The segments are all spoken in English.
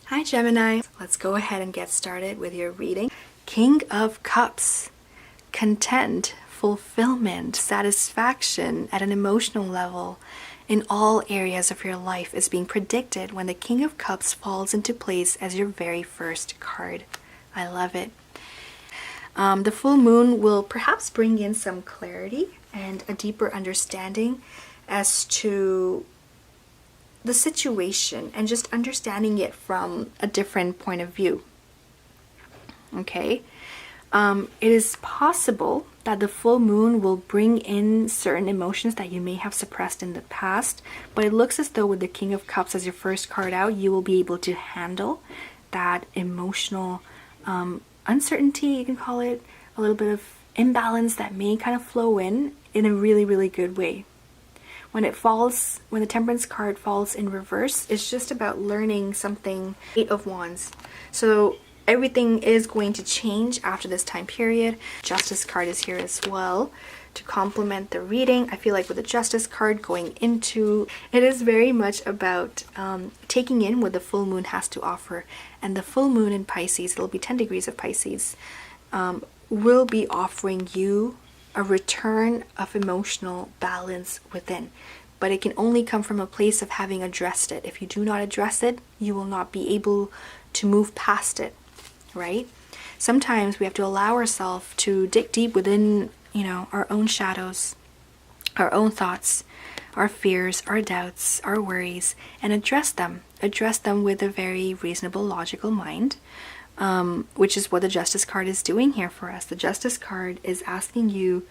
Hi Gemini, let's go ahead and get started with your reading. King of Cups, content, fulfillment, satisfaction at an emotional level in all areas of your life is being predicted when the King of Cups falls into place as your very first card. I love it. The full moon will perhaps bring in some clarity and a deeper understanding as to the situation and just understanding it from a different point of view. Okay? It is possible that the full moon will bring in certain emotions that you may have suppressed in the past, but it looks as though with the King of Cups as your first card out, you will be able to handle that emotional uncertainty, you can call it, a little bit of imbalance that may kind of flow in a really, really good way. When the Temperance card falls in reverse, it's just about learning something. 8 of Wands. So everything is going to change after this time period. Justice card is here as well to complement the reading. I feel like with the Justice card going into, it is very much about taking in what the full moon has to offer. And the full moon in Pisces, it'll be 10 degrees of Pisces, will be offering you a return of emotional balance within. But it can only come from a place of having addressed it. If you do not address it, you will not be able to move past it, right? Sometimes we have to allow ourselves to dig deep within, our own shadows, our own thoughts, our fears, our doubts, our worries, and address them. Address them with a very reasonable, logical mind. Which is what the Justice card is doing here for us. The Justice card is asking you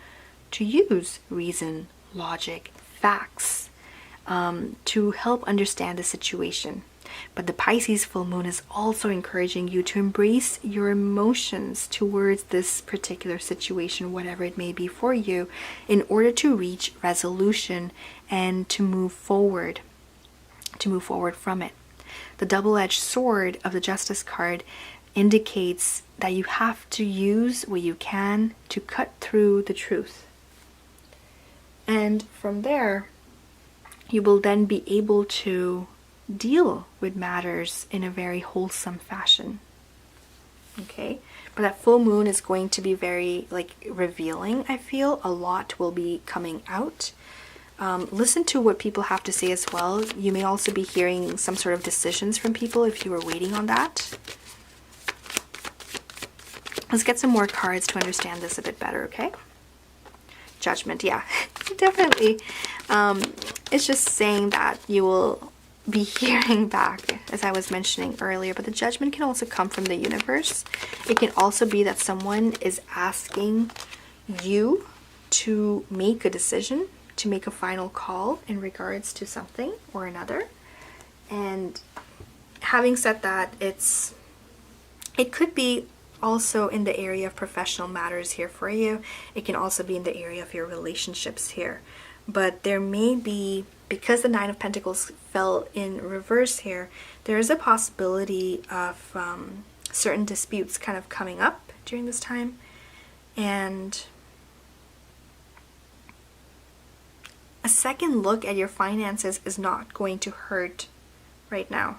to use reason, logic, facts to help understand the situation. But the Pisces full moon is also encouraging you to embrace your emotions towards this particular situation, whatever it may be for you, in order to reach resolution and to move forward from it. The double-edged sword of the Justice card indicates that you have to use what you can to cut through the truth. And from there, you will then be able to deal with matters in a very wholesome fashion. Okay? But that full moon is going to be very, revealing, I feel. A lot will be coming out. Listen to what people have to say as well. You may also be hearing some sort of decisions from people if you were waiting on that. Let's get some more cards to understand this a bit better, okay? Judgment, yeah, definitely. It's just saying that you will be hearing back, as I was mentioning earlier, but the judgment can also come from the universe. It can also be that someone is asking you to make a decision, to make a final call in regards to something or another. And having said that, it could be also in the area of professional matters here for you. It can also be in the area of your relationships here. But there may be, because the Nine of Pentacles fell in reverse here, there is a possibility of certain disputes kind of coming up during this time. And a second look at your finances is not going to hurt right now.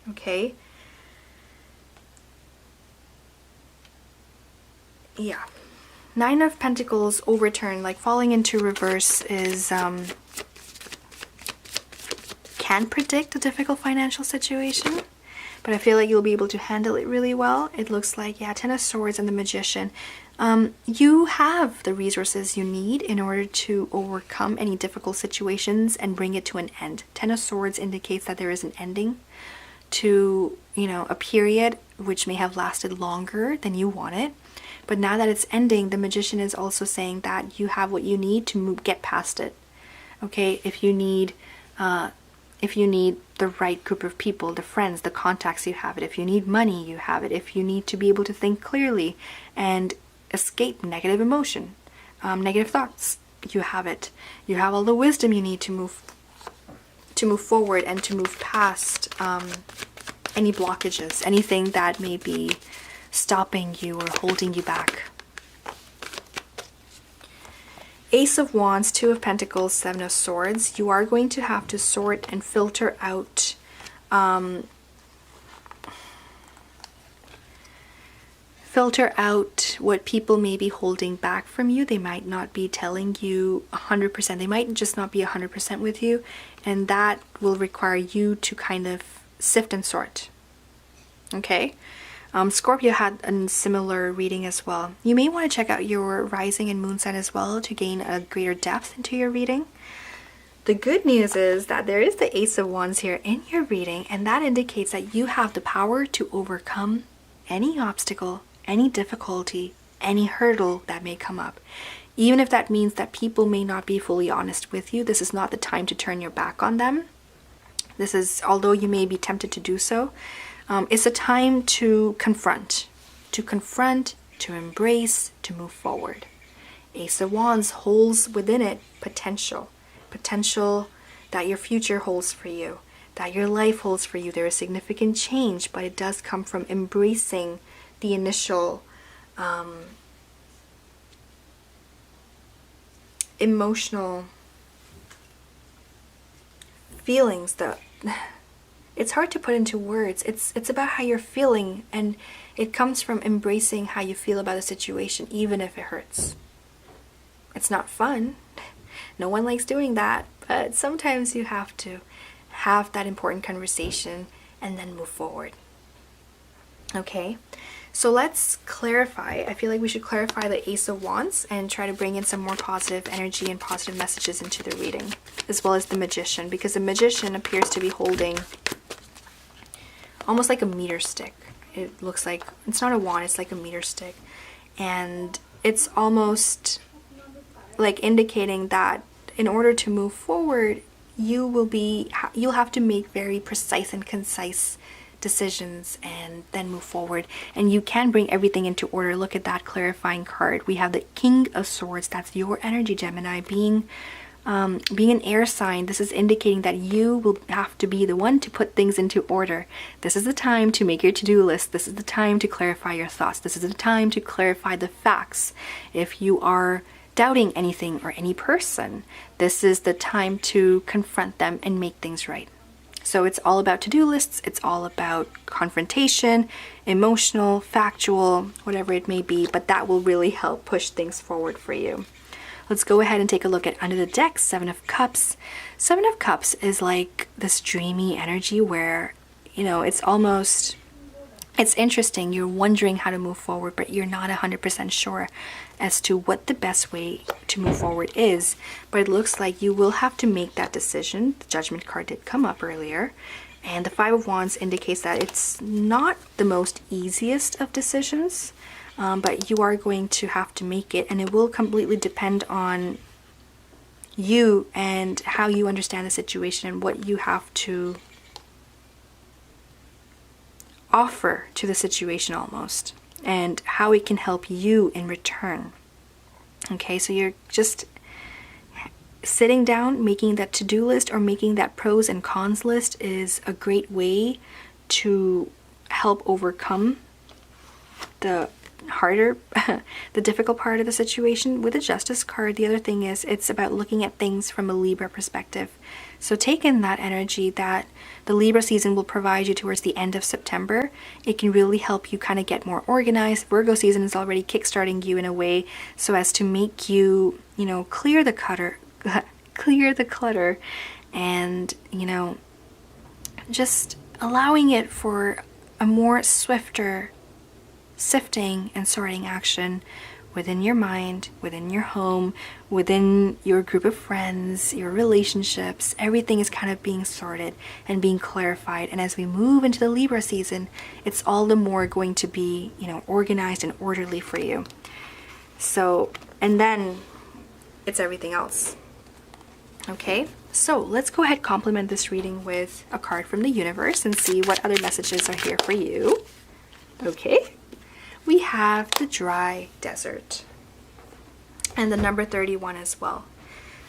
Okay? Yeah. Nine of Pentacles overturned, falling into reverse, is can predict a difficult financial situation, but I feel like you'll be able to handle it really well. It looks like, yeah, Ten of Swords and the Magician. You have the resources you need in order to overcome any difficult situations and bring it to an end. Ten of Swords indicates that there is an ending to, a period which may have lasted longer than you wanted. But now that it's ending, the Magician is also saying that you have what you need to get past it. Okay, if you need the right group of people, the friends, the contacts, you have it. If you need money, you have it. If you need to be able to think clearly and escape negative emotion, negative thoughts, you have it. You have all the wisdom you need to move forward and to move past any blockages, anything that may be stopping you or holding you back. Ace of Wands, Two of Pentacles, Seven of Swords. You are going to have to sort and filter out filter out what people may be holding back from you. They might not be telling you 100%. They might just not be 100% with you, and that will require you to kind of sift and sort. Okay? Scorpio had a similar reading as well. You may want to check out your rising and moon sign as well to gain a greater depth into your reading. The good news is that there is the Ace of Wands here in your reading, and that indicates that you have the power to overcome any obstacle, any difficulty, any hurdle that may come up. Even if that means that people may not be fully honest with you, this is not the time to turn your back on them. This is, although you may be tempted to do so, it's a time to confront, to embrace, to move forward. Ace of Wands holds within it potential that your future holds for you, that your life holds for you. There is significant change, but it does come from embracing the initial emotional feelings that it's hard to put into words. It's about how you're feeling, and it comes from embracing how you feel about a situation, even if it hurts. It's not fun. No one likes doing that, but sometimes you have to have that important conversation and then move forward. Okay, so let's clarify. I feel like we should clarify the Ace of Wands and try to bring in some more positive energy and positive messages into the reading, as well as the Magician, because the Magician appears to be holding almost like a meter stick. It looks like, it's not a wand, it's like a meter stick, and it's almost like indicating that in order to move forward, you'll have to make very precise and concise decisions and then move forward. And you can bring everything into order. Look at that clarifying card. We have the King of Swords. That's your energy, Gemini. Being an air sign, this is indicating that you will have to be the one to put things into order. This is the time to make your to-do list. This is the time to clarify your thoughts. This is the time to clarify the facts. If you are doubting anything or any person, this is the time to confront them and make things right. So it's all about to-do lists, it's all about confrontation, emotional, factual, whatever it may be, but that will really help push things forward for you. Let's go ahead and take a look at under the deck, Seven of Cups. Seven of Cups is like this dreamy energy where, you know, it's interesting. You're wondering how to move forward, but you're not 100% sure as to what the best way to move forward is. But it looks like you will have to make that decision. The Judgment card did come up earlier. And the Five of Wands indicates that it's not the most easiest of decisions, but you are going to have to make it. And it will completely depend on you and how you understand the situation and what you have to offer to the situation almost, and how it can help you in return. Okay, so you're just sitting down, making that to-do list or making that pros and cons list is a great way to help overcome the harder, the difficult part of the situation. With the Justice card, the other thing is it's about looking at things from a Libra perspective. So take in that energy that the Libra season will provide you towards the end of September. It can really help you kind of get more organized. Virgo season is already kickstarting you in a way so as to make you, you know, clear the clutter, and, you know, just allowing it for a more swifter sifting and sorting action within your mind, within your home, within your group of friends, your relationships. Everything is kind of being sorted and being clarified. And as we move into the Libra season, it's all the more going to be, you know, organized and orderly for you. So, and then it's everything else. Okay, so let's go ahead and complement this reading with a card from the universe and see what other messages are here for you. Okay. We have the Dry Desert and the number 31 as well.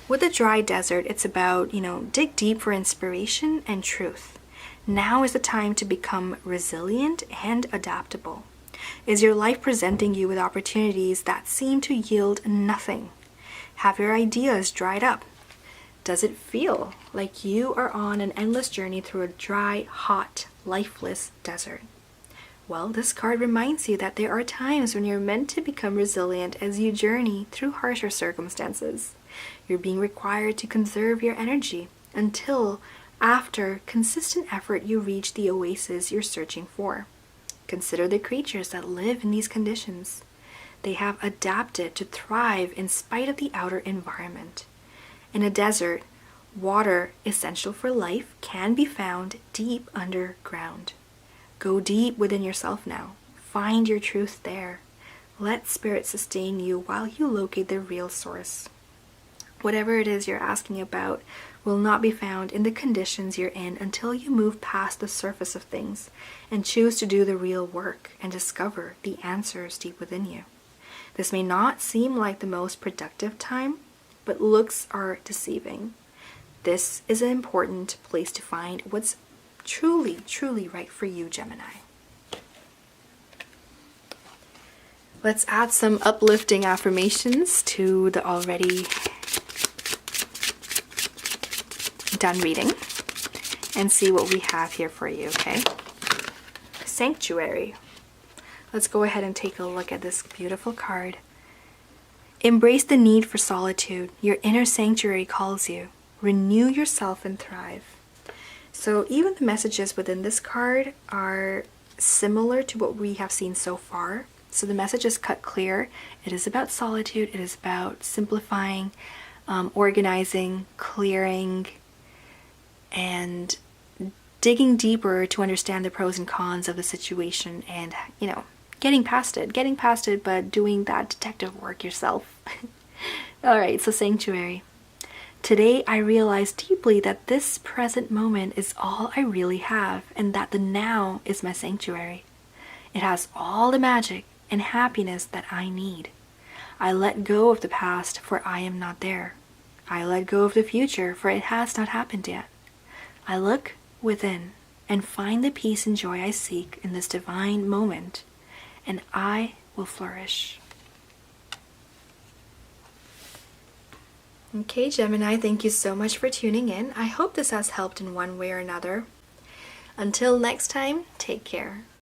With the Dry Desert, it's about, you know, dig deep for inspiration and truth. Now is the time to become resilient and adaptable. Is your life presenting you with opportunities that seem to yield nothing? Have your ideas dried up? Does it feel like you are on an endless journey through a dry, hot, lifeless desert? Well, this card reminds you that there are times when you're meant to become resilient as you journey through harsher circumstances. You're being required to conserve your energy until after consistent effort you reach the oasis you're searching for. Consider the creatures that live in these conditions. They have adapted to thrive in spite of the outer environment. In a desert, water essential for life can be found deep underground. Go deep within yourself now. Find your truth there. Let spirit sustain you while you locate the real source. Whatever it is you're asking about will not be found in the conditions you're in until you move past the surface of things and choose to do the real work and discover the answers deep within you. This may not seem like the most productive time, but looks are deceiving. This is an important place to find what's truly, truly right for you, Gemini. Let's add some uplifting affirmations to the already done reading and see what we have here for you, okay? Sanctuary. Let's go ahead and take a look at this beautiful card. Embrace the need for solitude. Your inner sanctuary calls you. Renew yourself and thrive. So even the messages within this card are similar to what we have seen so far. So the message is cut clear. It is about solitude. It is about simplifying, organizing, clearing, and digging deeper to understand the pros and cons of the situation and, getting past it, but doing that detective work yourself. All right, so sanctuary. Today I realize deeply that this present moment is all I really have and that the now is my sanctuary. It has all the magic and happiness that I need. I let go of the past, for I am not there. I let go of the future, for it has not happened yet. I look within and find the peace and joy I seek in this divine moment, and I will flourish. Okay, Gemini, thank you so much for tuning in. I hope this has helped in one way or another. Until next time, take care.